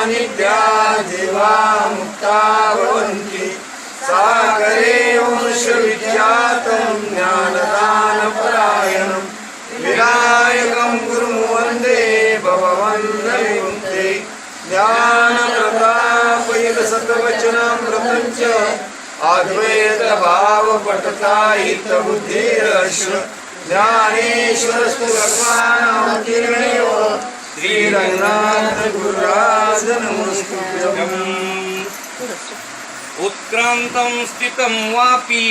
नित्या देवा मुक्ता भवन्ति सागरे वंशविख्यातं ज्ञानदानपरायणं विनायकं गुरुं वन्दे भववन्दविमुक्ते ज्ञानप्रतापयुगसतवचनामृतं च अद्वैतभावपटता हितबुद्धिरश्व ज्ञानेश्वरस्तु भगवान् किरणेव श्रीरङ्गनाथ गुरुराज नमोस्तुभ्यम्। उत्क्रान्तं स्थितं वापि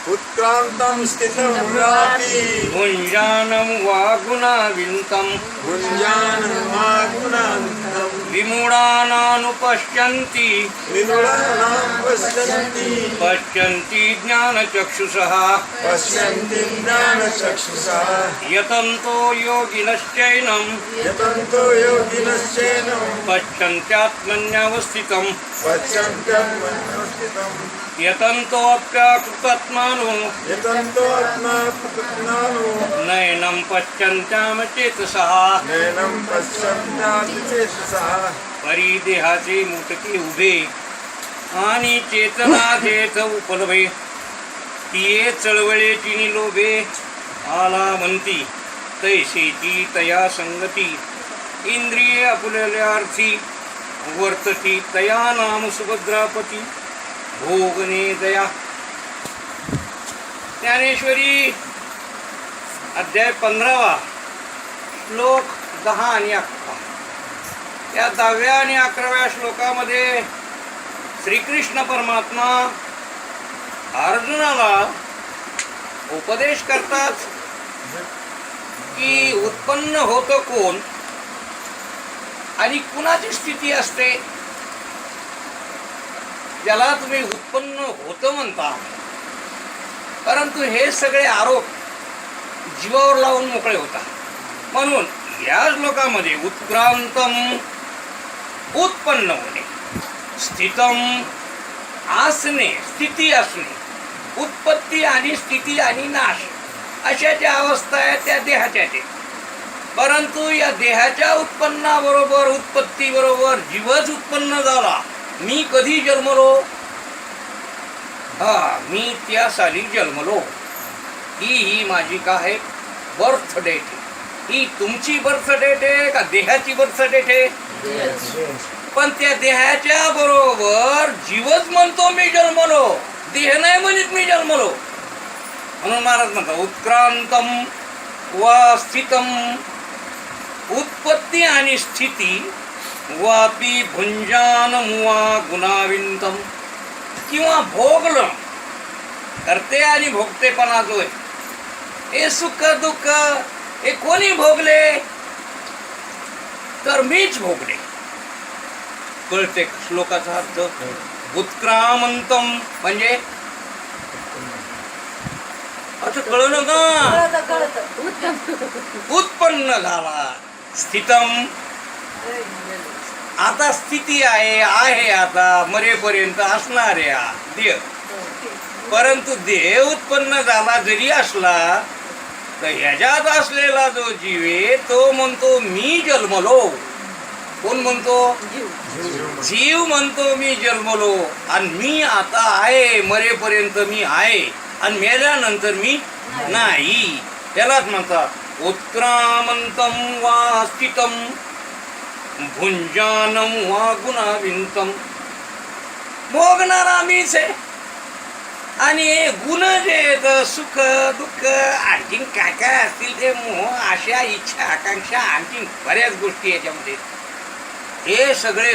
उत्क्रान्तं स्थितं वापि भुञ्जानं वा गुणाविन्तं भुञ्जानं वा गुणान्तं विमूढानानुपश्यन्ति विमूढानां पश्यन्ति ज्ञानचक्षुषः पश्यन्ति ज्ञानचक्षुषा यतन्तो योगिनश्चैनं यतन्तो योगिनश्चैनं पश्यन्त्यात्मन्यवस्थितं पश्यन्त्यमनस्थितं यतन्तोऽप्याकृतात्मानो यतन्तो आत्मात्मनो नैनं पश्यन्त्यामचेतसः नैनं पश्यन्त्यादिचेतसा परिदेहाचे मुटके उभे आणि चेतनाचेत उपलभे तिये चळवळेची निलोभे आला म्हणती तैसेची तया संगती इंद्रिये आपुल्यार्थी वर्तती तया नाम सुभद्रापती भोगने दया। ज्ञानेश्वरी अध्याय 15 श्लोक 10 आणि 11 या 10व्या आणि 11व्या श्लोकामध्ये श्रीकृष्ण परमात्मा अर्जुनाला उपदेश करतात की उत्पन्न होतं कोण आणि कुणाची स्थिती असते ज्याला तुम्ही उत्पन्न होतं म्हणता, परंतु हे सगळे आरोप जीवावर लावून मोकळे होता। म्हणून या श्लोकामध्ये उत्क्रांतम उत्पन्न होणे, स्थितम असणे स्थिती असणे, उत्पत्ती आणि स्थिती आणि नाश अशा ज्या अवस्था आहेत त्या देहाच्या आहेत। परंतु या देहाच्या उत्पन्नाबरोबर उत्पत्ती बरोबर जीवच उत्पन्न झाला। मी कधी जन्मलो? मी त्या साली जन्मलो। ही माझी काय बर्थ डेट आहे। ही तुमची बर्थ डेट आहे का देहाची बर्थ डेट आहे? पण त्या देहाच्या बरोबर जीवच म्हणतो मी जन्मलो, देह नाही म्हणत मी जन्मलो। म्हणून महाराज म्हणतात उत्क्रांतम वा स्थितम, उत्पत्ती आणि स्थिती वापी भुंजानम वा गुणाविंतम, किंवा भोगलं करते आणि भोगतेपणा जो आहे हे सुख दुःख हे कोणी भोगले तर मीच भोगले। कळते श्लोकाचा अर्थ? उत्क्रामंतम म्हणजे असं कळलं का? उत्पन्न झाला। स्थितम आता स्थिती आहे आता मरेपर्यंत असणार आहे देह, परंतु देह उत्पन्न झाला जरी असला तर ह्याच्यात असलेला जो जीव आहे तो म्हणतो मी जन्मलो। कोण म्हणतो? जीव म्हणतो मी जन्मलो आणि मी आता आहे, मरेपर्यंत मी आहे आणि मेल्यानंतर मी नाही। त्यालाच म्हणतात उत्क्रामंतम वा स्थितम भुंजानम वा गुणाविंतम, भोगणारा मीच आहे आणि गुण जे आहेत सुख दुःख आणखीन काय काय असतील ते मोह आशा इच्छा आकांक्षा आणखीन बऱ्याच गोष्टी याच्यामध्ये, हे सगळे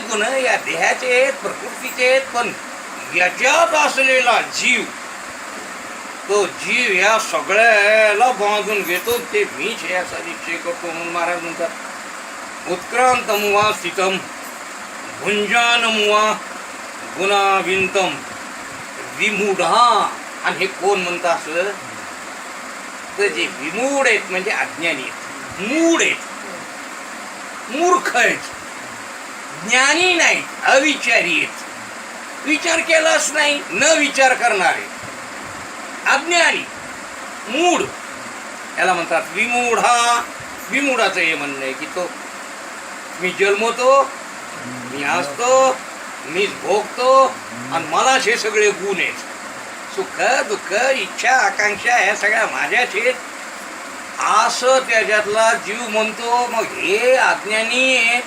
गुण या देहाचे आहेत, प्रकृतीचे आहेत। पण याच्यात असलेला जीव, तो जीव या सगळ्याला बांधून घेतो, ते मीच हे असा निश्चय करतो। म्हणून महाराज म्हणतात उत्क्रांतम वा स्थितम भुंजानम वा गुणाविंतम विमूढा। आणि हे कोण म्हणतं असं? तर जे विमूढ आहेत म्हणजे अज्ञानी आहेत, मूढ आहेत, मूर्ख आहेत, ज्ञानी नाहीत, अविचारी आहेत, विचार केलाच नाही, न विचार करणारे अज्ञानी मूढ, याला म्हणतात विमूढा। विमूढाचं हे म्हणणं आहे की तो मी जन्मतो, मी असतो, मीच भोगतो आणि मलाच हे सगळे गुण आहेत. सुख दुःख इच्छा आकांक्षा ह्या सगळ्या माझ्याच आहेत असं त्याच्यातला जीव म्हणतो. मग हे अज्ञानी आहे,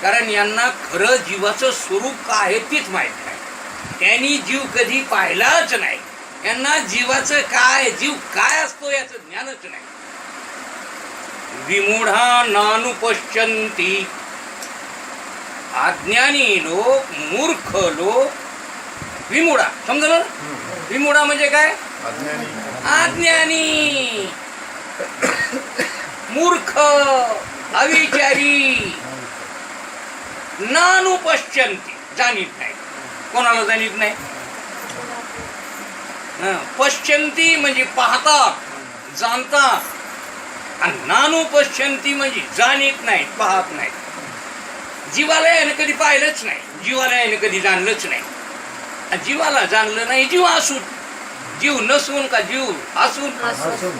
कारण यांना खरं जीवाचं स्वरूप काय आहे तेच माहीत नाही. त्यांनी जीव कधी पाहिलाच नाही. यांना जीवाचं काय, जीव काय असतो याचं ज्ञानच नाही. विमूढा नानुपश्यन्ति, अज्ञानी लोक, मूर्ख लोक. विमूढा समजलं? विमूढा म्हणजे काय? अज्ञानी, मूर्ख, अविचारी. नानुपश्यन्ति, जाणीत नाही. कोणाला जाणीत नाही? पश्यन्ति म्हणजे पाहतात, जाणतात. आणि नानुपश्यन्ति म्हणजे जाणीत नाही, पाहत नाही. जीवाला यानं कधी पाहिलंच नाही, जीवाला यानं कधी जाणलंच नाही. जीवाला जाणलं नाही, जीव असून. जीव नसून का जीव असून?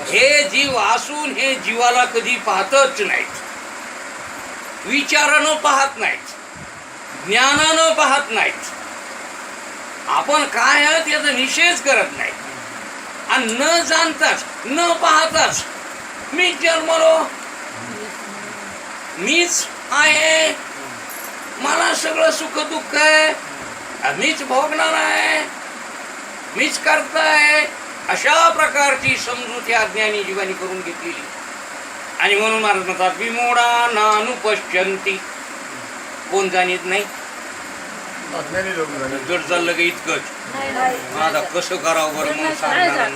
हे जीव असून हे जीवाला कधी पाहतच नाहीत. विचारानं पाहत नाहीत, ज्ञानानं पाहत नाहीत. आपण काय आहोत याचा निषेध करत नाही. आणि न जाणताच न पाहताच मीच जन्मलो, मीच आहे, मला सगळं सुख दुःख आहे, मीच भोगणार आहे, मीच करताय, अशा प्रकारची समजूत या अज्ञानी जीवानी करून घेतलेली. आणि म्हणून महाराज म्हणतात विमूढा नानुपश्यन्ति. कोण जाणीत नाही? जड चाललं का इतकंच? आता कसं करावं बरं म्हणून सांगणार.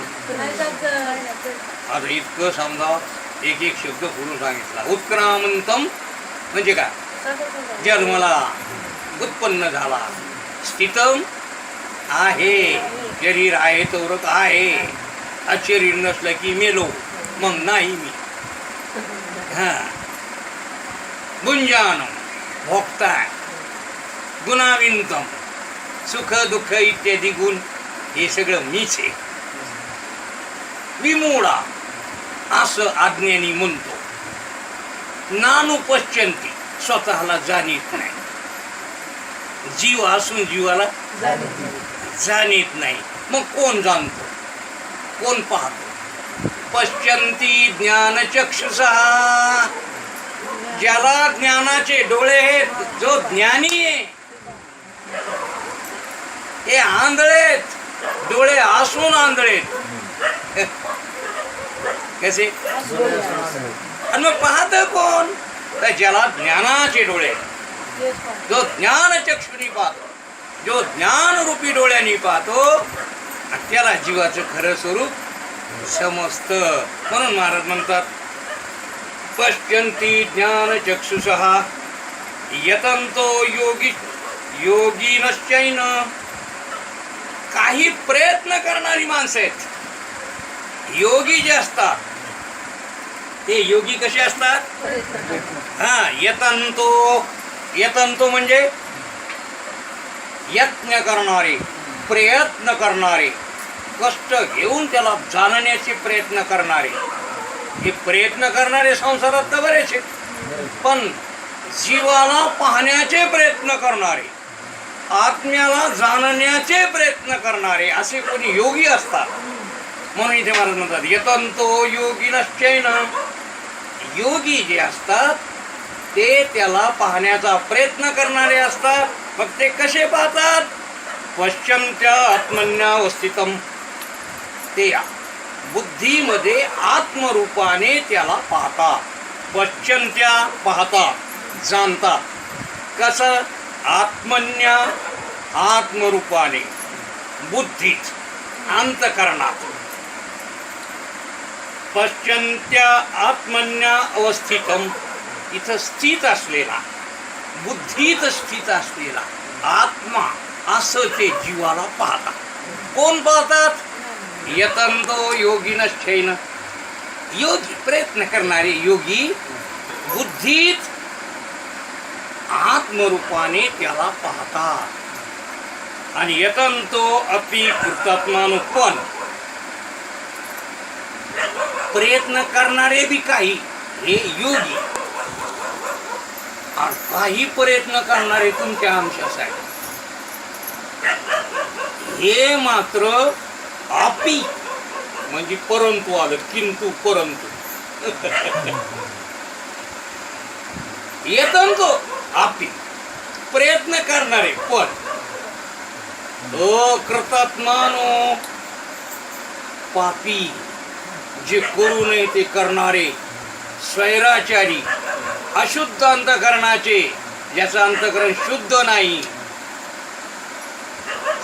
आता इतकं समजा, एक एक शब्द पुढून सांगितला. उत्क्रामंतम म्हणजे काय? जन्मला, उत्पन्न झाला. स्थितम आहे, शरीर आहे तोरक आहे. आज शरीर नसलं की मेलो, मग नाही मी. गुंजानम भोगताय. गुणाविंतम सुख दुःख इत्यादी गुण हे सगळं मीच आहे. विमूढा असं अज्ञानी म्हणतो. नानुपश्यन्ति स्वतःला जाणीत नाही. जीव असून जीवाला जाणीत नाही. मग कोण जाणतो, कोण पाहतो? पश्यन्ति ज्ञानचक्षुषा. ज्याला ज्ञानाचे डोळे आहेत, जो ज्ञानी आहे, हे आंधळेत, डोळे असून आंधळेत. कसे? आणि मग पाहत कोण? तर ज्याला ज्ञानाचे डोळे, जो ज्ञान चक्षुनी पाहतो, जो ज्ञान रूपी डोळ्यांनी पाहतो, त्याला जीवाचं खरं स्वरूप समजतं. म्हणून महाराज म्हणतात पश्यन्ति ज्ञान चक्षुषः यतन्तो योगिनश्चैन. काही प्रयत्न करणारी माणसं आहेत. योगी जे असतात ते योगी कसे असतात? यतंतो म्हणजे यत्न करणारे, प्रयत्न करणारे, कष्ट घेऊन त्याला जाणण्याचे प्रयत्न करणारे. हे प्रयत्न करणारे संसारात तर बरेच आहेत, पण जीवाला पाहण्याचे प्रयत्न करणारे, आत्म्याला जाणण्याचे प्रयत्न करणारे असे कोणी योगी असतात. म्हणून इथे महाराज म्हणतात यतंतो योगिनश्चैन. योगी जे असतात ते त्याला पाहण्याचा प्रयत्न करणारे असतात. मग ते कसे पाहतात? पश्यन्त्या आत्मन्यावस्थितम. ते बुद्धीमध्ये आत्मरूपाने त्याला पाहतात. पश्यन्त्या पाहतात, जाणतात. कसं? आत्मन्या आत्मरूपाने, बुद्धीत, अंतकरणात. पश्यन्त्या आत्मन्या अवस्थितम. इथं स्थित असलेला, बुद्धीत स्थित असलेला आत्मा असं ते जीवाला पाहतात. कोण पाहतात? यतंतो योगिनश्चैन. योगी, प्रयत्न करणारे योगी बुद्धीत आत्मरूपाने त्याला पाहतात. आणि यतंतो अपि कृतात्मानो. पण प्रयत्न करणारे बी काही हे योगी काही प्रयत्न करणारे तुमच्या आमच्यासाठी, हे मात्र आपी म्हणजे परंतु आलं, किंतु परंतु येतं तो आपी प्रयत्न करणारे, पण कृतात्मानो पापी जे करू नये ते करणारे, स्वैराचारी, अशुद्ध अंतकरणाचे, ज्याचं अंतकरण शुद्ध नाही,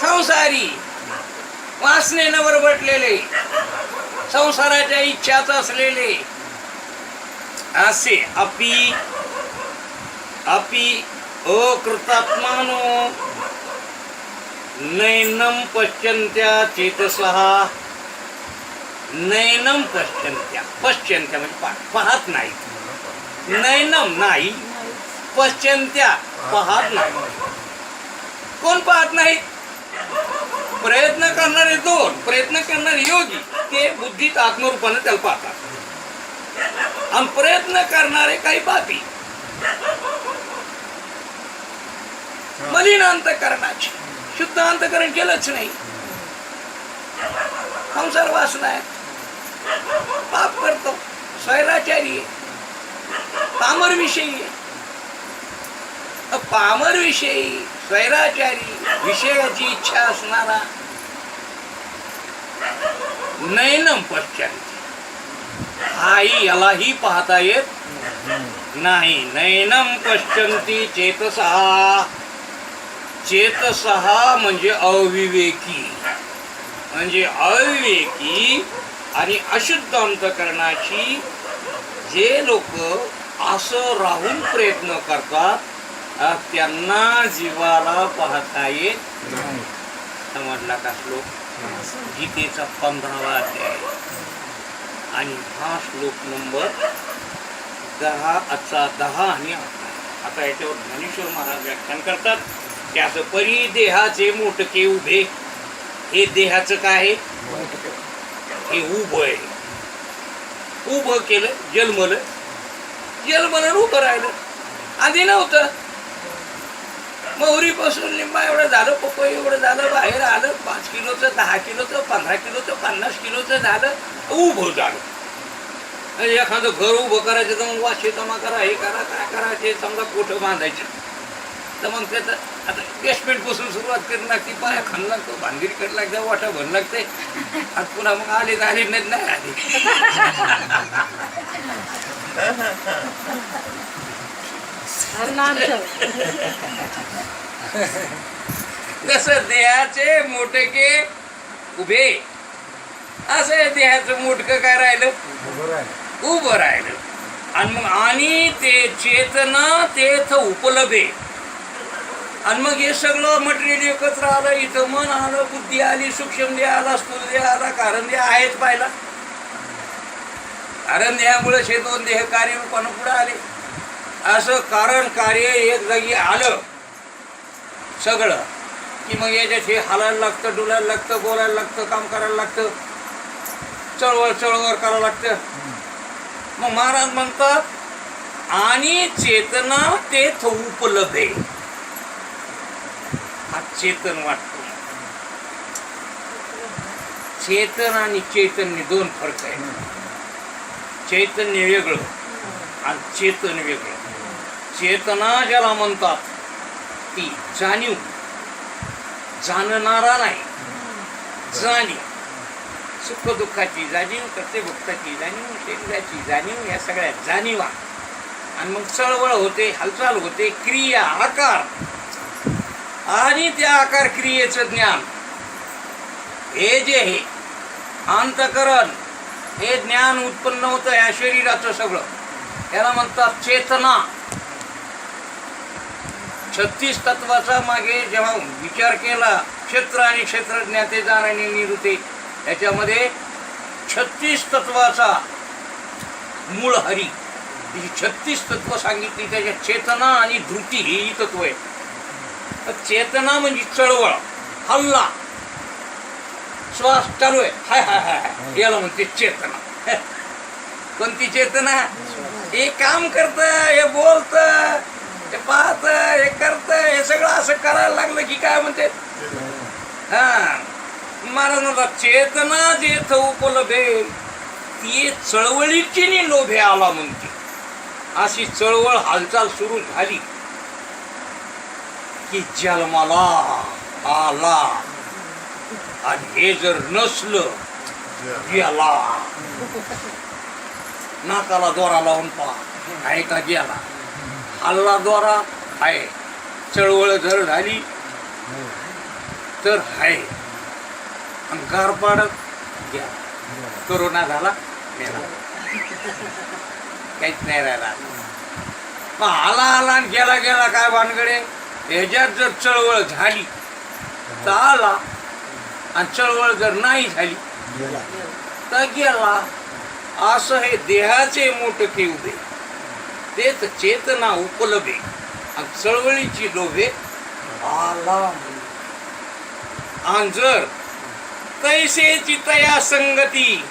संसारी, वासनेनं बरबटलेले, संसाराच्या इच्छाच असलेले, असे अपि कृतात्मानो नैनम पश्यन्त्या चेतसः, नैनम पश्यन्त्या, पश्यन्त्या म्हणजे पाहत नाही, नैनम नाही, पश्यन्त्या पाहत नाही. कोण पाहत नाही? प्रयत्न करणारे दोन, प्रयत्न करणारे योगी ते बुद्धीत आत्मरूपाने त्याला पाहतात, आणि प्रयत्न करणारे काही पापी मलिन अंतकरणाचे, शुद्ध अंतकरण केलंच नाही, संसार वासना आहे, पाप करतो, स्वैराचारी आहे, पामर विषयी आहे. पामर विषयी, स्वैराचारी, विषयाची इच्छा असणारा नैनम पश्चात, हाही यालाही पाहता येत नाही. नैनम पश्चंती चेतसः, चेतसः म्हणजे अविवेकी, म्हणजे अविवेकी आणि अशुद्ध अंतकरणाची जे लोक असं राहून प्रयत्न करतात, त्यांना जीवाला पाहता येत नाही. समजला का श्लोक? गीतेचा 15वा अध्याय आणि हा श्लोक नंबर 10 आणि 11. आता याच्यावर ज्ञानेश्वर महाराज व्याख्यान करतात की असं परी देहाचे मोठके उभे, हे देहाचं काय आहे? हे उभं आहे, उभं केलं, जन्मलं उभं राहिलं, आधी नव्हतं. मोहरीपासून लिंबा एवढं झालं, पपई एवढं झालं, बाहेर आलं, 5 किलोचं, 10 किलोचं, 15 किलोचं, 50 किलोचं झालं, उभं झालं. एखादं घर उभं करायचं तर मग वाशे जमा करा, हे करा, काय करा, ते समजा कोठं बांधायचं, तर मग त्याचं आता बेसमेंट पासून सुरुवात करून लागते, पाया खाण लागतो, भानगिरी करायला लागतं, वाटा भर लागते, आणि पुन्हा मग आले नाही आले. तसं देहाचे मोठके उभे, असं देहाचं मोठकं काय राहिलं? उभं राहिलं. आणि मग आणि ते चेतना तेथ उपलब्धे, आणि मग हे सगळं मटेरियल एकत्र आलं, इथं मन आलं, बुद्धी आली, सूक्ष्म देह आला, स्थूल देह आला, कारण देह आहेच पाहिला. कारण देहामुळे हे 2 देह कार्यरूपानं पुढे आले. असं कारण कार्य एक जागी आलं सगळं की मग याच्यात हे हालायला लागतं, डुलायला लागतं, बोलायला लागतं, काम करायला लागतं, चळवळ करावं लागतं. मग महाराज म्हणतात आणि चेतना तेथ उपलब्धे, हा चेतन वाटतो. चेतन आणि चैतन्य 2 फरक आहे. चैतन्य वेगळं आणि चेतन वेगळं. चेतना ज्याला म्हणतात ती जाणीव, जाणणारा नाही, जाणीव, सुख दुःखाची जाणीव, कर्तृभुक्ताची जाणीव, शरीराची जाणीव, या सगळ्या जाणीवा. आणि मग चळवळ होते, हालचाल होते, क्रिया, आकार, आणि त्या आकार क्रियेचं ज्ञान, हे जे आहे अंतकरण, हे ज्ञान उत्पन्न होतं या शरीराचं सगळं, याला म्हणतात चेतना. 36 तत्वाचा मागे जेव्हा विचार केला, क्षेत्र आणि क्षेत्रज्ञाते जाणणे निरुते, याच्यामध्ये 36 तत्वाचा मूळ हरी, 36 तत्व सांगितली. त्याच्यात चेतना आणि धृती ही तत्व आहे. चेतना म्हणजे चळवळ, हल्ला, श्वास चालू आहे, हाय हाय हाय, याला म्हणते चेतना. कोणती चेतना? हे काम करतं, हे बोलतं, ते पाहत हे करत हे सगळं असं करायला लागलं की काय म्हणते हा महाराज म्हणतात चेतना जेथ उपलभे ती चळवळीची नि लोभे आला म्हणते. अशी चळवळ हालचाल सुरू झाली की जन्माला आला आणि हे जर नसलं गेला. नाकाला दोरा लावून पहा आहे का गेला. हल्ला दोरा आहे. चळवळ जर झाली तर आहे. अंकार पाडत गेला. कोरोना झाला मेला काहीच नाही राहिला. मग आला आला आणि गेला गेला काय भानगडे. ह्याच्यात जर चळवळ झाली तर आला आणि चळवळ जर नाही झाली तर गेला. असं हे देहाचे मोठे उभे तेच चेतना उपलभे आणि चळवळीची लोभे आला. आणि जर तैसेची तया संगती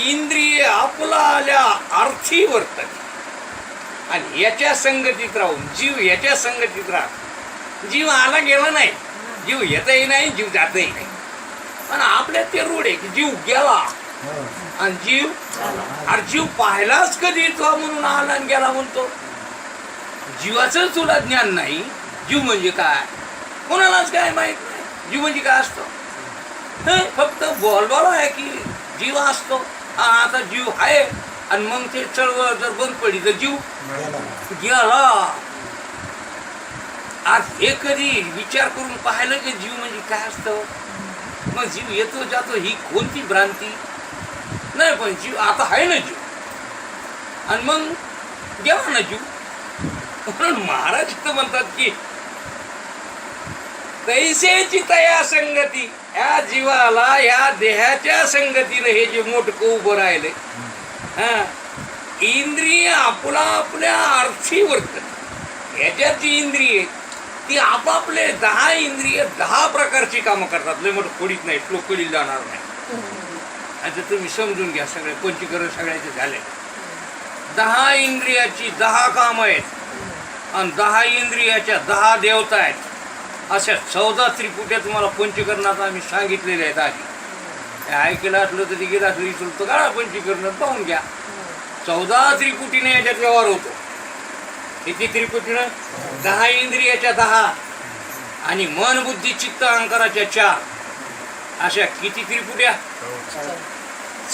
इंद्रिय आपला आल्या अर्थी वर्तते आणि याच्या संगतीत राहून जीव याच्या संगतीत राहत. जीव आला गेला नाही. जीव येतही नाही जीव जातही नाही. पण आपल्या ते रूढ आहे की जीव गेला आणि जीव अरे जीव पाहिलाच कधी तो म्हणून आला आणि गेला म्हणतो. जीवाचं तुला ज्ञान नाही. जीव म्हणजे काय कोणालाच काय माहित नाही. जीव म्हणजे काय असतो फक्त बोलबाला आहे की जीव असतो. आता जीव आहे आणि मग ते चळवळ जर बंद पडली तर जीव गेला. आज हे कधी विचार करून पाहिलं की जीव म्हणजे काय असतं. मग जीव येतो जातो ही कोणती भ्रांती नाही. पण जीव आता आहे ना जीव आणि मग गेला ना जीव. म्हणून महाराज तर म्हणतात की तैसेची तया संगती या जीवाला या देहाच्या संगतीने हे जे मोठं उभं राहिले हा इंद्रिय आपला आपल्या अर्थी वर्तन. ह्याच्यात जी इंद्रिय ती आपापले 10 इंद्रिय 10 प्रकारची कामं करतात. लय मोठं खोडीत नाही श्लोक खोडीत जाणार नाही. आता तुम्ही समजून घ्या. सगळे पंचीकरण सगळ्याचे झाले. 10 इंद्रियाची 10 कामं आहेत आणि 10 इंद्रियाच्या 10 देवता आहेत. अशा 14 त्रिपुट्या तुम्हाला पंचकरणात आम्ही सांगितलेल्या आहेत. आधी ऐकलं असलं तर ते गेलं असलं इथून तर काढा पंचकरणात पाहून घ्या. 14 त्रिपुटीने याच्यात व्यवहार होतो. किती त्रिपुटीनं 10 इंद्रियाच्या 10 आणि मन बुद्धी चित्त अहंकाराच्या 4 अशा किती त्रिपुट्या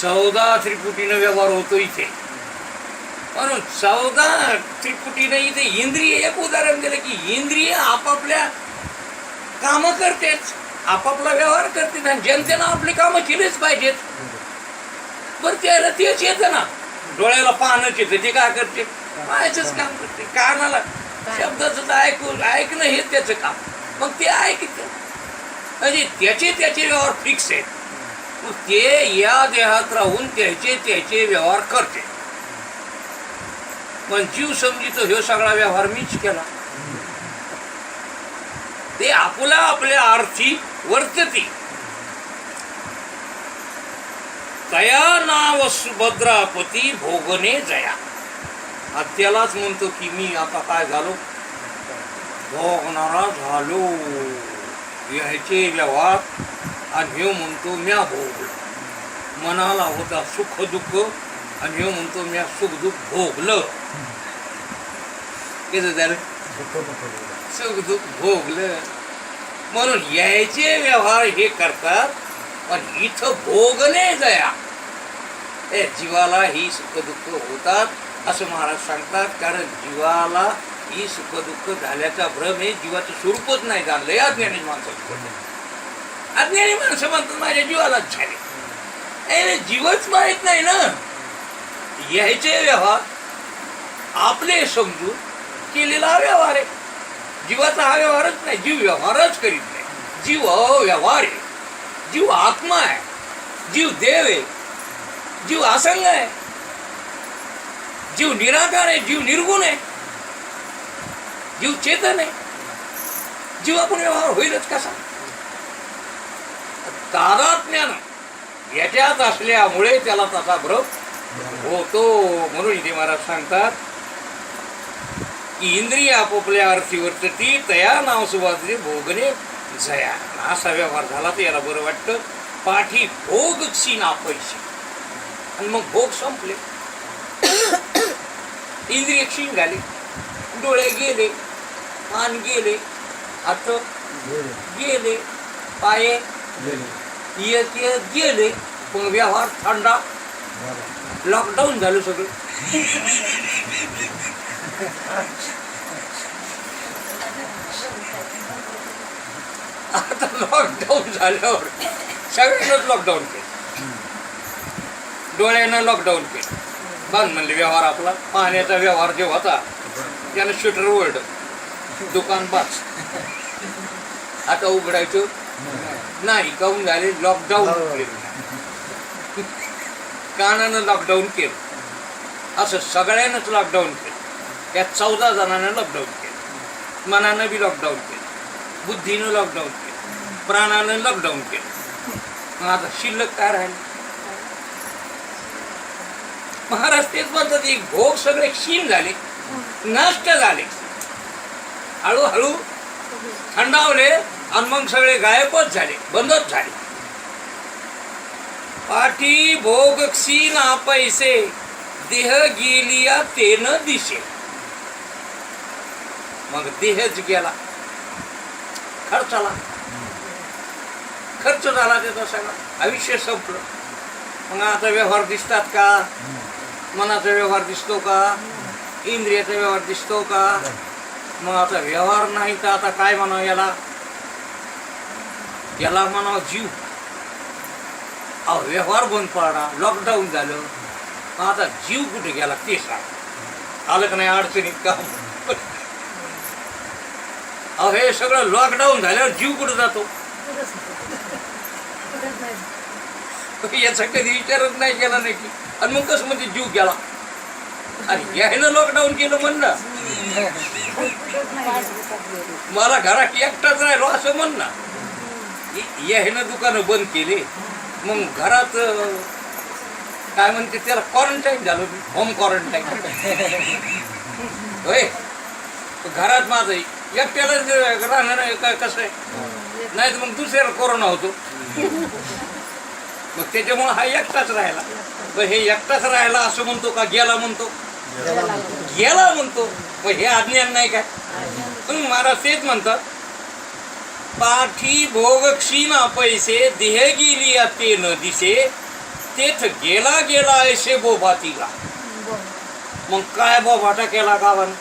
14 त्रिपुटीनं व्यवहार होतो इथे. म्हणून 14 त्रिपुटीनं इथे इंद्रिय एक उदाहरण दिलं की इंद्रिय आपापल्या कामं करतेच आपापला व्यवहार करते आणि जनतेनं आपली कामं केलीच पाहिजेत. बरं त्याला तेच येतं ना. डोळ्याला पाहणंच येतं ते काय करते पाहायचंच काम करते. कानाला शब्दाचं ऐकणं हे त्याचं काम. मग ते ऐकतं म्हणजे त्याचे व्यवहार फिक्स आहेत. मग ते या देहात राहून त्याचे व्यवहार करते. पण जीव समजितो ह्यो सगळा व्यवहार मीच केला. ते आपला आपल्या अर्थी वर्तती. तया नाव सुभद्रापती भोगने जया. त्यालाच म्हणतो की मी आता काय झालो भोगणारा झालो. ह्याचे व्यवहार आणि ह्यो म्हणतो म्या भोगलो. मनाला होता सुख दुःख आणि ह्यो म्हणतो म्या सुख दुःख भोगलं. कसं झालं सुख दुःख भोगलं. म्हणून यायचे व्यवहार हे करतात. पण इथं भोगणे जया जीवाला ही सुख दुःख होतात असं महाराज सांगतात. कारण जीवाला ही सुख दुःख झाल्याचा भ्रम हे जीवाचं स्वरूपच नाही जाणलं. अज्ञानी माणसं अज्ञानी माणसं म्हणतात माझ्या जीवालाच झाले. जीवच माहित नाही ना. यायचे व्यवहार आपले समजून केलेला व्यवहार आहे. जीवाचा हा व्यवहारच नाही. जीव व्यवहारच करीत नाही. जीव अव्यवहार आहे. जीव आत्मा आहे. जीव देव आहे. जीव असंग आहे. जीव निराकार आहे. जीव निर्गुण आहे. जीव चेतन आहे. जीव आपण व्यवहार होईलच कसा. तादात्म्यानं याच्यात असल्यामुळे त्याला तसा भ्रम होतो. म्हणून इथे महाराज सांगतात इंद्रिय आपोपल्या अर्थीवर ती तया नाव सुवासने भोगणे जया. असा व्यवहार झाला तर याला बरं वाटतं. पाठी भोग क्षीणा पैसे आणि मग भोग संपले. इंद्रिय क्षीण झाले, डोळे गेले, कान गेले, हात गेले, पाये येत येत गेले, पण व्यवहार थंडा. लॉकडाऊन झालं सगळं. आता लॉकडाऊन झाल्यावर सगळ्यांनाच लॉकडाऊन केलं. डोळ्यानं लॉकडाऊन केलं, बंद म्हणले व्यवहार आपला. पाण्याचा व्यवहार जे होता त्यानं शटर ओढलं, दुकान बाच. आता उघडायचं नाही, काऊन झाले लॉकडाऊन केलं. कानानं लॉकडाऊन केलं, असं सगळ्यांनाच लॉकडाऊन केलं. त्या 14 जणांना लॉकडाऊन केलं. मनानं बी लॉकडाऊन केलं, बुद्धीनं लॉकडाऊन केलं, प्राणानं लॉकडाऊन केलं. मग आता शिल्लक काय राहील? महाराज तेच म्हणतात, एक भोग सगळे क्षीण झाले, नष्ट झाले, हळूहळू थंडावले आणि मग सगळे गायबच झाले, बंदच झाले. पाठी भोग क्षीण पैसे देह गेलिया तेन दिसे. मग देहच गेला, खर्चाला, खर्च झाला त्याचा सगळा, आयुष्य संपलं. मग आता व्यवहार दिसतात का? मनाचा व्यवहार दिसतो का? इंद्रियाचा व्यवहार दिसतो का? मग आता व्यवहार नाही तर आता काय म्हणावं याला? याला म्हणावं जीव. अहो व्यवहार बंद पडला, लॉकडाऊन झालं, मग आता जीव कुठे गेला ते सांग. आलं का नाही अडचणीत काम? अहो हे सगळं लॉकडाऊन झाल्यावर जीव कुठे जातो याचा कधी विचारच नाही केला नाही की. आणि मग कसं म्हणजे जीव गेला? आणि यायनं लॉकडाऊन केलं म्हणणं, मला घरात एकटाच राहिलो असं म्हणणं. यायनं दुकानं बंद केले, मग घरात काय म्हणते त्याला क्वारंटाईन झालं, होम क्वारंटाईन. होय घरात माझं एकट्याला राहणं कसं आहे? नाही तर मग दुसऱ्याला कोरोना होतो. मग त्याच्यामुळं हा एकटाच राहिला. हे एकटाच राहिला असं म्हणतो का गेला म्हणतो? गेला म्हणतो. मग हे अज्ञान नाही काय? पण महाराज तेच म्हणतात, पाठी भोग क्षीणा पैसे देह गेली ते न दिसे तेथ गेला गेला ऐसे बोभातीला. मग काय बोभाटा केला गावानं?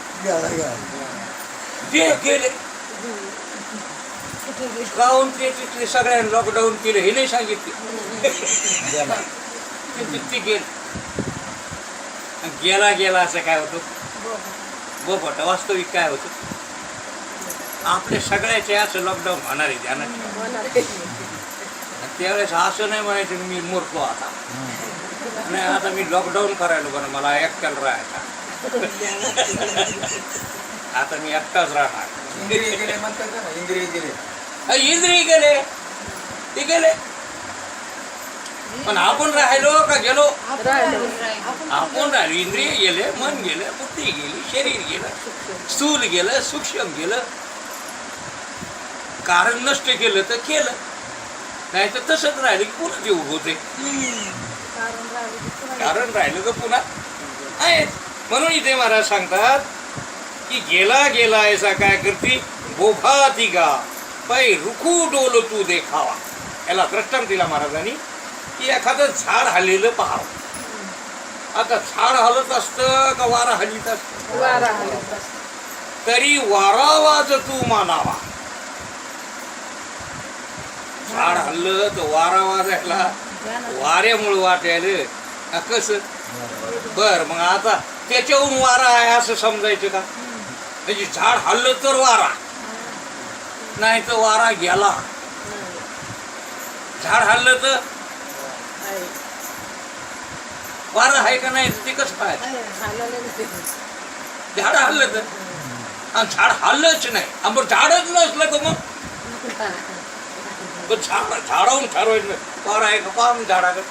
ते गेले काहून? ते तिथले सगळ्यांनी लॉकडाऊन केलं हे नाही सांगितले. ते गेला गेला असं काय होतं? बोभाटा. वास्तविक काय होतं? आपल्या सगळ्याचे असं लॉकडाऊन होणार आहे, ध्यानात ठेवा. त्यावेळेस असं नाही म्हणायचं मी मरतो आता, नाही आता मी लॉकडाऊन करायला बरं, मला एकट्याला राहायचा, आता मी एकटाच राहणार. इंद्रिय गेले म्हणतात ना, इंद्रिय गेले. इंद्रिय गेले ते गेले, पण आपण राहिलो का गेलो? आपण राहिलो. इंद्रिय गेले, मन गेलं, बुद्धी गेली, शरीर गेलं, स्थूल गेलं, सूक्ष्म गेलं. कारण नष्ट केलं तर केलं, नाही तर तसंच राहिलं की पुन्हा ते उभं होते. कारण राहिलं तर पुन्हा आहे. म्हणून इथे महाराज सांगतात की गेला गेला ऐसा काय करती बोभा तिगा पै रुखू डोल तू देखावा. याला दृष्टांत दिला महाराजांनी की एखादं झाड हललेलं पाहावं. आता झाड हलत असतं का वारा हलीत असत? तरी वारावाज तू मानावा. झाड हल्लं तर वारा वाजायला, वाऱ्यामुळे वाटायला कसं? बर मग आता त्याच्याहून वारा आहे असं समजायचं का? म्हणजे झाड हल्लं तर वारा, नाही तर वारा गेला. झाड हल्लं तर वारा आहे का नाही ते कसं पाहायचं? झाड हल्लं तर, आणि झाड हल्लंच नाही, आणि झाडच नसलं तर मग झाडावून ठरवायचं वारा आहे का? पाहून झाडाकडे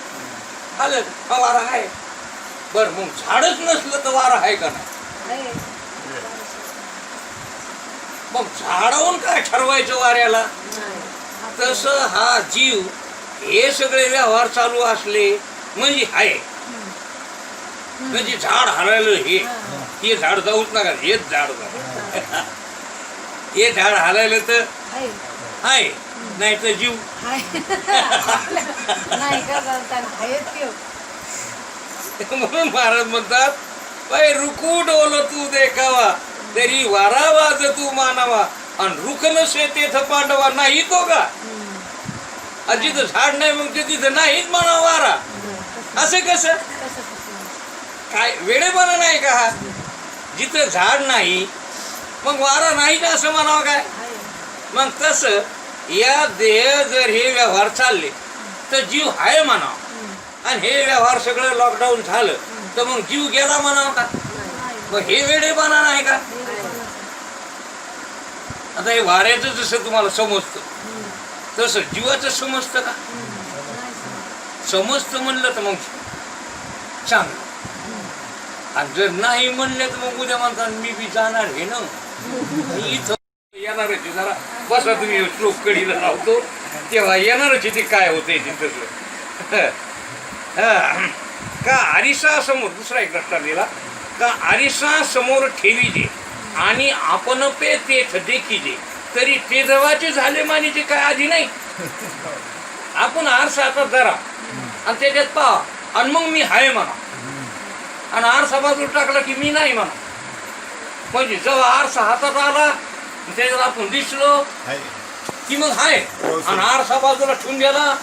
हल्लं का वारा आहे. बरं मग झाडच नसलं तर वारा आहे का नाही? मग झाडावून काय ठरवायचं वाऱ्याला? तसं हा जीव हे सगळे व्यवहार चालू असले म्हणजे आहे. म्हणजे झाड हलायलं हे झाड जाऊच नका, हेच झाड जाऊ. हे झाड हलायलं तर आहे, नाही तर जीव. म्हणून महाराज म्हणतात, बाई रुकू डोल तू देखावा, तरी वारा वाज तू मानावा, आणि रुख नसे तेथ पांडवा नाही तो का? जिथं झाड नाही मग ते तिथं नाहीच म्हणा वारा. असं कसं काय वेळेपणा नाही का हा? जिथं झाड नाही मग वारा नाही असं म्हणावं काय? मग तसं या देह जर हे व्यवहार चालले तर जीव आहे म्हणावं, आणि हे व्यवहार सगळं लॉकडाऊन झालं तर मग जीव गेला म्हणावं का? मग हे वेळेपणा नाही का? आता हे वाऱ्याचं जसं तुम्हाला समजतं तसं जीवाचं समजतं का? समजतं म्हणलं तर मग चांगलं, आणि जर नाही म्हणलं तर मग उद्या म्हणतात मी बी जाणार हे ना, मी इथं येणारच. जरा बसा तुम्ही श्लोक कडीला लावतो तेव्हा येणारच ते काय होते तिथं. का आरिसा समोर दुसरा एक रस्ता दिला का, आरिसा समोर ठेवीजे आणि आपण पे तेथ देखीजे, तरी ते जवळचे झाले मानीचे काय आधी नाही. आपण आरसा आता धरा आणि त्याच्यात पहा, आणि मग मी हाय म्हणा, आणि आरसा बाजूला टाकला की मी नाही म्हणा. म्हणजे जेव्हा आरसा हातात आला त्याच्यात आपण दिसलो की मग हाय, आणि आरसा बाजूला ठेवून गेला.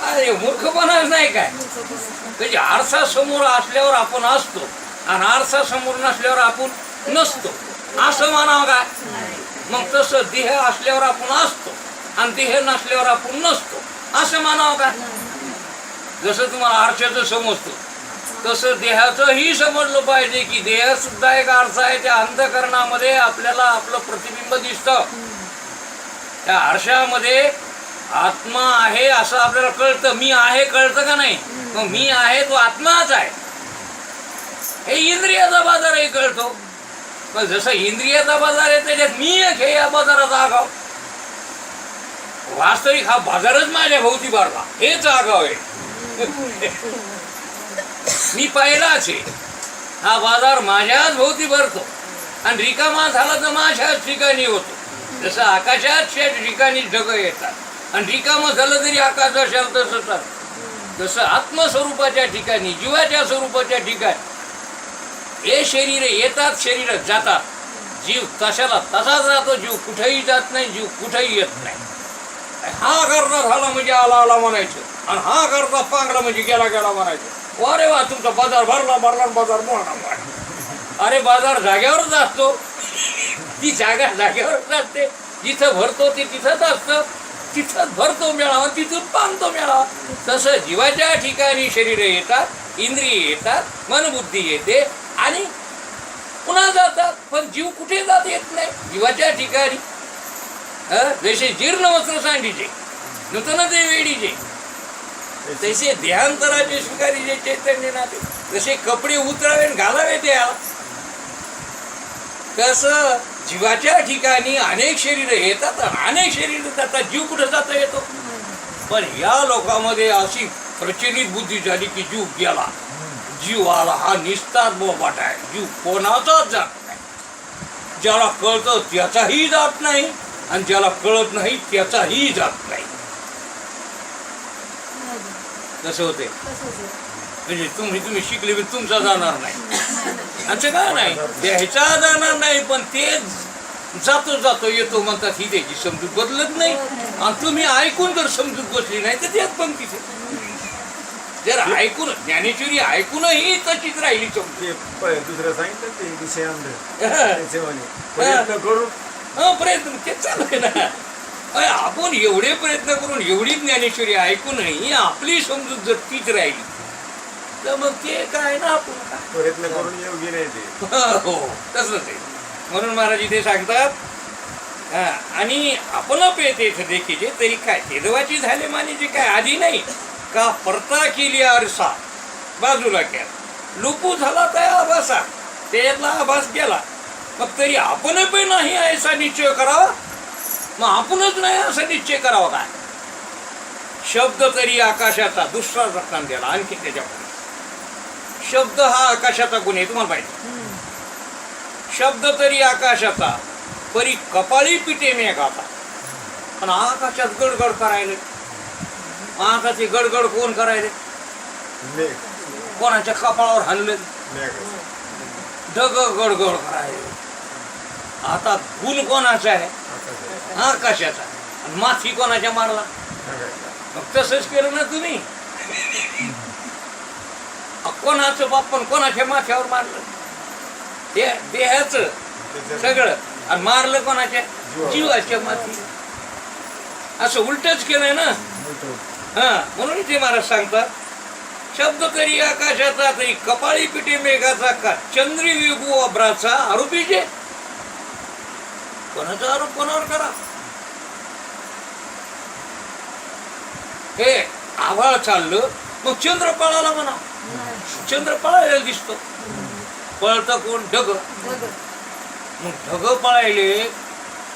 अरे मूर्खपणाच नाही काय. म्हणजे आरसा समोर असल्यावर आपण असतो, आणि आरसा समोर नसल्यावर आपण नसतो असं म्हणावं काय? मग तसं देह असल्यावर आपण असतो, आणि देह नसल्यावर आपण नसतो असं म्हणावं का? जसं तुम्हाला आरशाचं समजतो तसं देहाचंही समजलं पाहिजे की देह सुद्धा एक आरसा आहे. त्या अंधकरणामध्ये आपल्याला आपलं प्रतिबिंब दिसतं. त्या आरशामध्ये आत्मा आहे असं आपल्याला कळतं. मी आहे कळतं का नाही? मग मी आहे तो आत्माच आहे हे इंद्रियाचा बाजारही कळतो. पण जसं इंद्रियाचा बाजार आहे त्याच्यात मी एक हे या बाजाराचा आगाव. वास्तविक हा बाजारच माझ्या भोवती भरला हेच आगाव आहे. मी पाहिलाच आहे, हा बाजार माझ्याच भोवती भरतो, आणि रिकामा झाला तर माझ्याच ठिकाणी होतो. जसं आकाशाच्या ठिकाणी ढग येतात, आणि रिकामं झालं तरी आकाश असेल तसंच. जसं आत्मस्वरूपाच्या ठिकाणी जीवाच्या स्वरूपाच्या ठिकाणी हे शरीर येतात, शरीर जातात. जीव तशाला तसाच राहतो. जीव कुठेही जात नाही, जीव कुठेही येत नाही. हा करता झाला म्हणजे आला आला म्हणायचं, आणि हा करता पांगला म्हणजे गेला गेला म्हणायचं. अरे वा तुमचा बाजार भरला भरला बाजार मोडा. अरे बाजार जाग्यावरच असतो, ती जागा जाग्यावरच असते. जिथं भरतो ते तिथंच असतं, तिथंच भरतो मेळावा, तिथून पांगतो मेळावा. तसं जीवाच्या ठिकाणी शरीर येतात, इंद्रिय येतात, मनबुद्धी येते आणि पुन्हा जातात. पण जीव कुठे जात येत नाही जीवाच्या ठिकाणी. जसे जीर्ण वस्त्र सांडीचे नूतन ते वेडीचे, तसे देहांतराचे स्वीकारी जे चैतन्य नाते, जसे कपडे उतरावे घालावे द्या, तसं जीवाच्या ठिकाणी अनेक शरीर येतात, अनेक शरीर जातात. जीव कुठे जाता येतो? पण या लोकांमध्ये अशी प्रचलित बुद्धी झाली की जीव गेला, जीव आला हा निस्तार बोबाट आहे. जीव कोणाचाच जात नाही. ज्याला कळतं त्याचाही जात नाही, आणि ज्याला कळत नाही त्याचाही जात नाही. कसं होते? म्हणजे तुम्ही शिकले पण तुमचा जाणार नाही असं काय नाही, द्यायचा जाणार नाही, पण ते जातो येतो म्हणतात. ही त्याची समजूत बदलत नाही, आणि तुम्ही ऐकून जर समजूत बसली नाही तर त्यात पण तिथे जर ऐकून ज्ञानेश्वरी ऐकूनही तशीच राहिली समजूत. दुसरं सांगितलं प्रयत्न ते चालू आहे ना. आपण एवढे प्रयत्न करून एवढी ज्ञानेश्वरी ऐकूनही आपली समजूत जर तीच राहिली तर मग ते काय ना आपण प्रयत्न करून योग्य नाही ते. हो तसंच आहे. म्हणून महाराज इथे सांगतात, आणि आपण पेते देखील तरी काय देवाची झाले मानेचे काय आधी नाही का? परता केली आरसा बाजूला केला, लुपू झाला त्या आभासा, त्याच्यातला आभास गेला, मग तरी आपण पण नाही असा निश्चय करावा, मग आपणच नाही असा निश्चय करावा काय? शब्द तरी आकाशाचा, दुसरा दृष्टांत द्याला आणखी त्याच्यामध्ये. शब्द हा आकाशाचा गुण आहे, तुम्हाला पाहिजे. शब्द तरी आकाशाचा, परी कपाळी पिटे मेघाचा. पण आकाशात गडगड करायले, आकाशाची गडगड कोण करायले? मेघ. कोणाच्या कपाळावर हल्ले, मेघाचा. ढग गडगड करायले. आता गुण कोणाचा आहे? आकाशाचा. आकाशाचा. आणि माथी कोणाच्या मारला? ढगाचा. मग तसंच केलं ना तुम्ही. कोणाचं बाप्पन कोणाच्या माथ्यावर मारलं? देहाचं सगळं, आणि मारलं कोणाच्या? जीवाच्या माथी. असं उलटच केलंय ना. हा, म्हणून ते महाराज सांगतात, शब्द तरी आकाशाचा, तरी कपाळी पिटे मेघाचा, का चंद्री विभू अभ्राचा आरोपीचे. कोणाचा आरोप कोणावर करा? हे आभाळ चाललं, मग चंद्र पळाला म्हणा. चंद्र पळायला दिसतो. पळतं कोण? ढग. मग ढग पळायले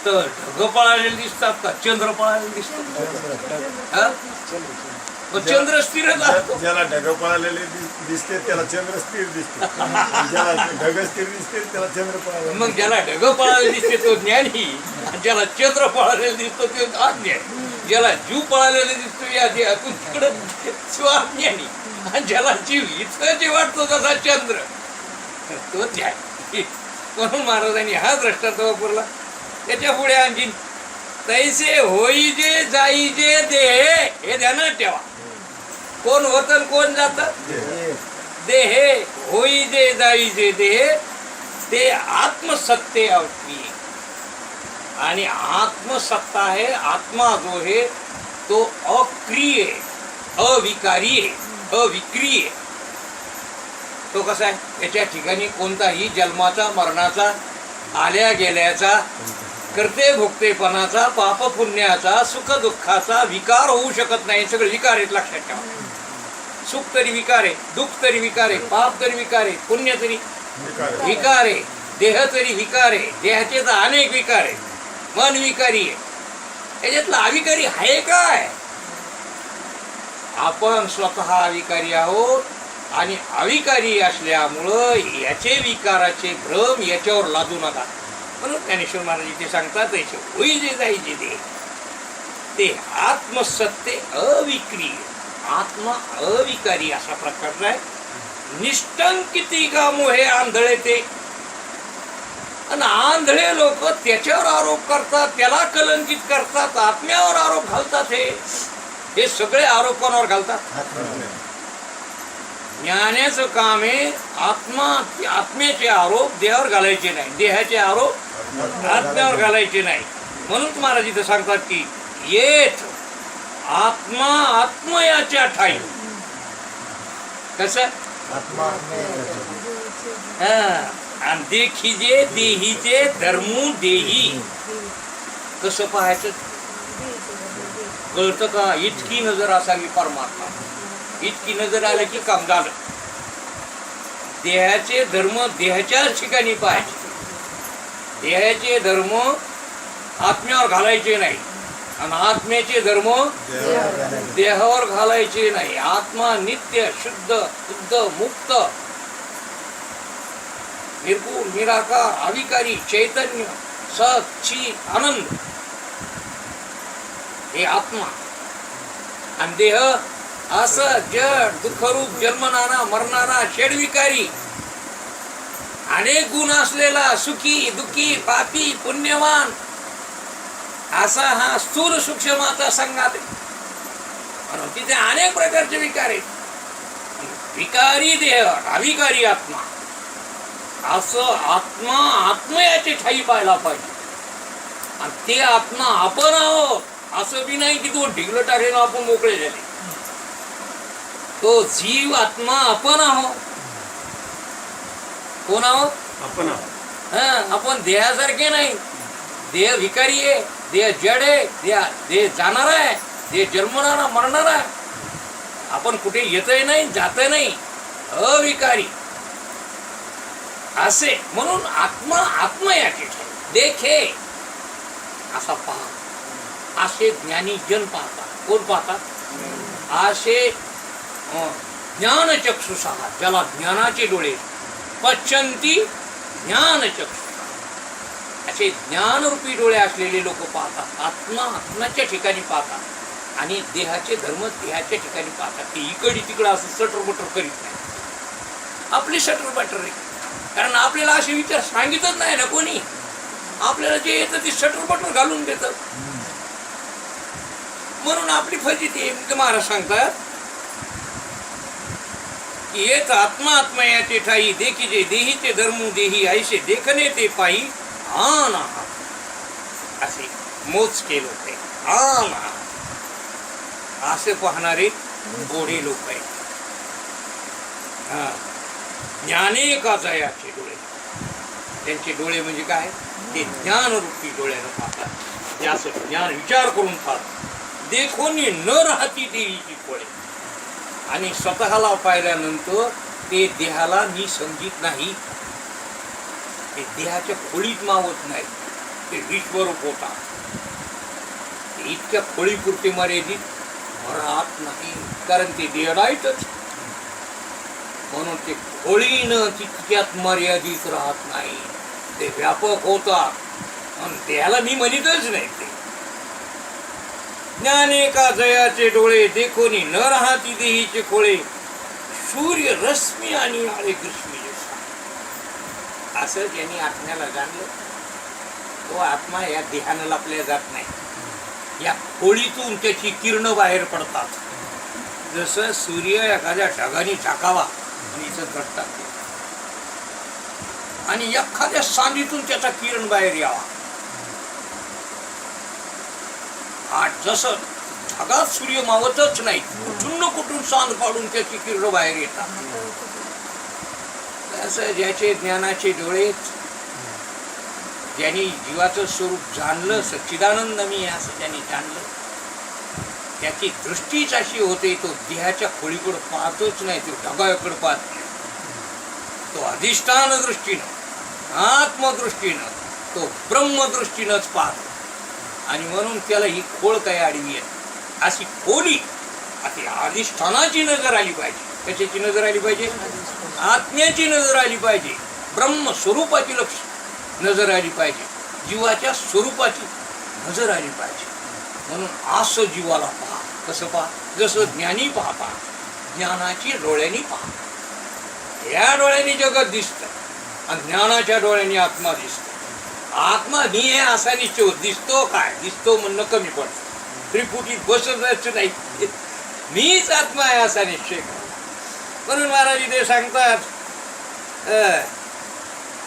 तर ढग पळायला दिसतात का चंद्र पळायला दिसतो? मग चंद्र स्थिरच असतो. ज्याला ढग पळालेले दिसते त्याला चंद्र स्थिर दिसते. ज्याला ढग स्थिर दिसते त्याला चंद्र पळाले. मग ज्याला ढग पळायला दिसते तो ज्ञानी, आणि ज्याला चंद्र पळालेला दिसतो तो अज्ञानी. ज्याला जीव पळालेला दिसतो या देहातून तिकडे तो अज्ञानी, आणि ज्याला जीव इतकं जे वाटतो तसा चंद्र तो ज्ञानी. म्हणून महाराजांनी हा दृष्टांत वापरला. त्याच्या पुढे आणखी तैसे होईजे जाईजे देह, हे ध्यानात ठेवा. कोण होतं कोण जात? देहे. होईजे जाईजे देह, ते आत्मसत्ते आपली. आणि आत्मसत्ता आहे, आत्मा जो आहे तो अक्रिय, अविकारी आहे, अविक्रिय. तो कसा आहे? त्याच्या ठिकाणी कोणताही जन्माचा, मरणाचा, आल्या गेल्याचा, करते भोगतेपणाचा, पाप पुण्याचा, सुख दुःखाचा विकार होऊ शकत नाही. सगळे विकार आहेत, लक्षात ठेवा. सुख तरी विकार आहे, दुःख तरी विकार आहे, पाप तरी विकार आहे, पुण्य तरी विकार आहे, देह तरी विकार आहे. देहाचे तर अनेक विकार आहे. मन विकारी आहे. याच्यातला अविकारी आहे काय? आपण स्वतः अविकारी आहोत, आणि अविकारी असल्यामुळं याचे विकाराचे भ्रम याच्यावर लादू नका. म्हणून ज्ञानेश्वर महाराज इथे सांगतात, होई जे जाईजे दे, ते आत्मसत्य अविक्रिय, आत्मा अविकारी असा प्रकारचा आहे. निष्ठंकिती का मोहे आंधळे ते. आणि आंधळे लोक त्याच्यावर आरोप करतात, त्याला कलंकित करतात, आत्म्यावर आरोप घालतात. हे सगळे आरोप कोणावर घालतात? ज्ञानाचं काम आहे आत्म्याचे आरोप देहावर घालायचे नाही, देहाचे आरोप आत्म्यावर घालायचे नाही. म्हणून महाराज इथं सांगतात की येथ आत्मा आत्मयाच्या ठाई. कसं? आणि देखीजे देहीचे धर्मू देही. कसं पाहायचं? कळतं का? इतकी नजर असावी परमात्मा. इतकी नजर आलं की काम झालं. देहाचे धर्म देहाच्याच ठिकाणी पाहायचे. देहाचे धर्म आत्म्यावर घालायचे नाही, आणि आत्म्याचे धर्म देहावर घालायचे नाही. आत्मा नित्य शुद्ध शुद्ध मुक्त निर्गुण निराकार अविकारी चैतन्य सत चित आनंद हे आत्मा. आणि देह असं जड दुःखरूप जन्मणारा मरणारा षडविकारी अनेक गुण असलेला सुखी दुःखी पापी पुण्यवान असा हा स्थूल सूक्ष्माचा संघात आहे. तिथे अनेक प्रकारचे विकार आहेत. विकारी देह अविकारी आत्मा, असं आत्मा आत्मयाची ठाई पाहायला पाहिजे. आणि ते आत्मा आपण आहोत असं बी नाही की तो ढिगलं टाकले ना आपण मोकळे झाले. तो जीव आत्मा आपण आहोत. कोण आहोत? आपण आपण देहासारखे नाही. देह विकारी आहे, देह जड आहे, देह जाणारा आहे, देह जन्मणारा मरणारा आहे. आपण कुठे येतही नाही जात नाही, अविकारी. असे म्हणून आत्मा आत्मा या ठिकाणी देखे असा पहा. असे ज्ञानी जन पाहतात. कोण पाहतात? असे ज्ञानचक्षुषा, ज्याला ज्ञानाचे डोळे, पश्यन्ति ज्ञानचक्षुषा, असे ज्ञानरूपी डोळे असलेले लोक पाहतात. आत्मा आत्म्याच्या ठिकाणी पाहतात आणि देहाचे धर्म देहाच्या ठिकाणी पाहतात. ते इकडे तिकडं असं सटरबटर करीत नाही. आपली सटरबटर आहे, कारण आपल्याला असे विचार सांगितच नाही ना कोणी. आपल्याला जे येतं ते सटरबटर घालून देतं. म्हणून आपली फजिती आहे. महाराज सांगतात की येत आत्मा आत्मा याचे ठाई देखीजे देहीचे धर्म देही ऐसे देखणे ते पायी आन असे मोजके लोक आहेत. आन असे पाहणारे गोडे लोक आहेत. ज्ञाने का जयाचे डोळे, त्यांचे डोळे म्हणजे काय? ते ज्ञानरूपी डोळ्यानं पाहतात. ते असं ज्ञान विचार करून पाहतात. देखोनी न राहती देहीची खोळे, आणि स्वतःला पाहिल्यानंतर ते देहाला मी समजित नाही. ते देहाच्या खोळीत मावत नाही. ते विश्वरूप होता. ते इतक्या खोळीपुरते मर्यादित राहत नाही, कारण ते देहराईतच. म्हणून ते खोळीनं तितक्यात मर्यादित राहत नाही. ते व्यापक होतात आणि देहाला मी म्हणतच नाही. ते ज्ञाने का जयाचे डोळे देखोनी न राहती देहीचे खोळे, सूर्य रश्मी आणि आळे ग्रीष्मी जसा. असं ज्यांनी आत्म्याला जाणलं तो आत्मा या देहानं लपल्या जात नाही. या खोळीतून त्याची किरण बाहेर पडतात. जसं सूर्य एखाद्या ढगाने झाकावा आणि इथं घटतात आणि एखाद्या सांदीतून त्याचा किरण बाहेर यावा. जसं ढगात सूर्य मावतच नाही, कुठून कुठून सांद पाडून त्याची किरण बाहेर येतात. असं ज्याचे ज्ञानाचे डोळे, ज्यांनी जीवाचं स्वरूप जाणलं, सच्चिदानंद मी असं ज्यांनी जाणलं, त्याची दृष्टीच अशी होते, तो देहाच्या खोळीकडे पाहतोच नाही, तो ढगाकडे पाहत नाही. तो अधिष्ठान दृष्टीनं, आत्मदृष्टीनं, तो ब्रह्मदृष्टीनंच पाहतो. आणि म्हणून त्याला ही खोळ काय आडवी आहे. अशी खोली अति अधिष्ठानाची नजर आली पाहिजे. कशाची नजर आली पाहिजे? आत्म्याची नजर आली पाहिजे. ब्रह्म स्वरूपाची नजर आली पाहिजे. जीवाच्या स्वरूपाची नजर आली पाहिजे. म्हणून असं जीवाला पहा. कसं पहा? जसं ज्ञानी पाहता, ज्ञानाची डोळ्यांनी पहा. या डोळ्यांनी जगत दिसतं आणि ज्ञानाच्या डोळ्यांनी आत्मा दिसतो. आत्मा मी आहे असा निश्चय दिसतो. काय दिसतो म्हणणं कमी पडतं. त्रिपुटीत बसतच नाही. मीच आत्मा आहे असा निश्चय कर. म्हणून महाराज इथे सांगतात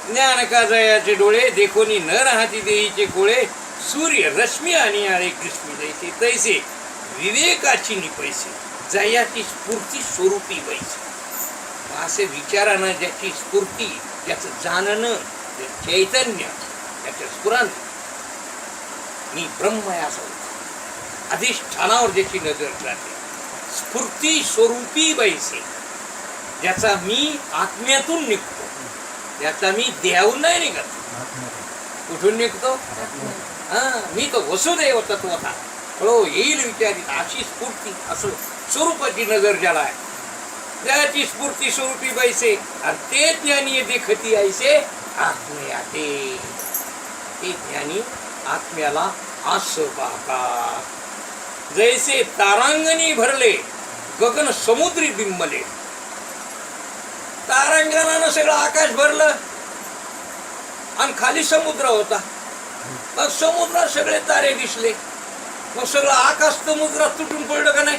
ज्ञान का जयाचे डोळे देखोनी न राहती देहीचे कोळे, सूर्य रश्मी आणि आळे ग्रीष्मी जैसे तैसे विवेकाची निपैसे जयाची स्फूर्ती स्वरूपी वैसे. असे विचारानं ज्याची स्फूर्ती, ज्याचं जाणणं, चैतन्य, त्याच्या स्फुरण मी ब्रह्म आहे असं अधिष्ठानावर ज्याची नजर जाते, स्फूर्ती स्वरूपी वैसे, ज्याचा मी आत्म्यातून निघतो, त्याचा मी देहाहून नाही निघत. कुठून निघतो? मी तो वसुदैव तत्वता हो येईल विचारित अशी स्फूर्ती, असं स्वरूपाची नजर ज्याला आहे, त्याची स्फूर्ती स्वरूपी वैसे आणि ते ज्ञानी देखती ऐसे आत्मयाते. ते ज्ञानी आत्म्याला असं पाहतात. जैसे तारांगणी भरले गगन समुद्री बिंबले. तारांगणानं सगळं आकाश भरलं आणि खाली समुद्र होता. मग समुद्रात सगळे तारे दिसले. मग सगळं आकाश समुद्रात तुटून पडलं का नाही?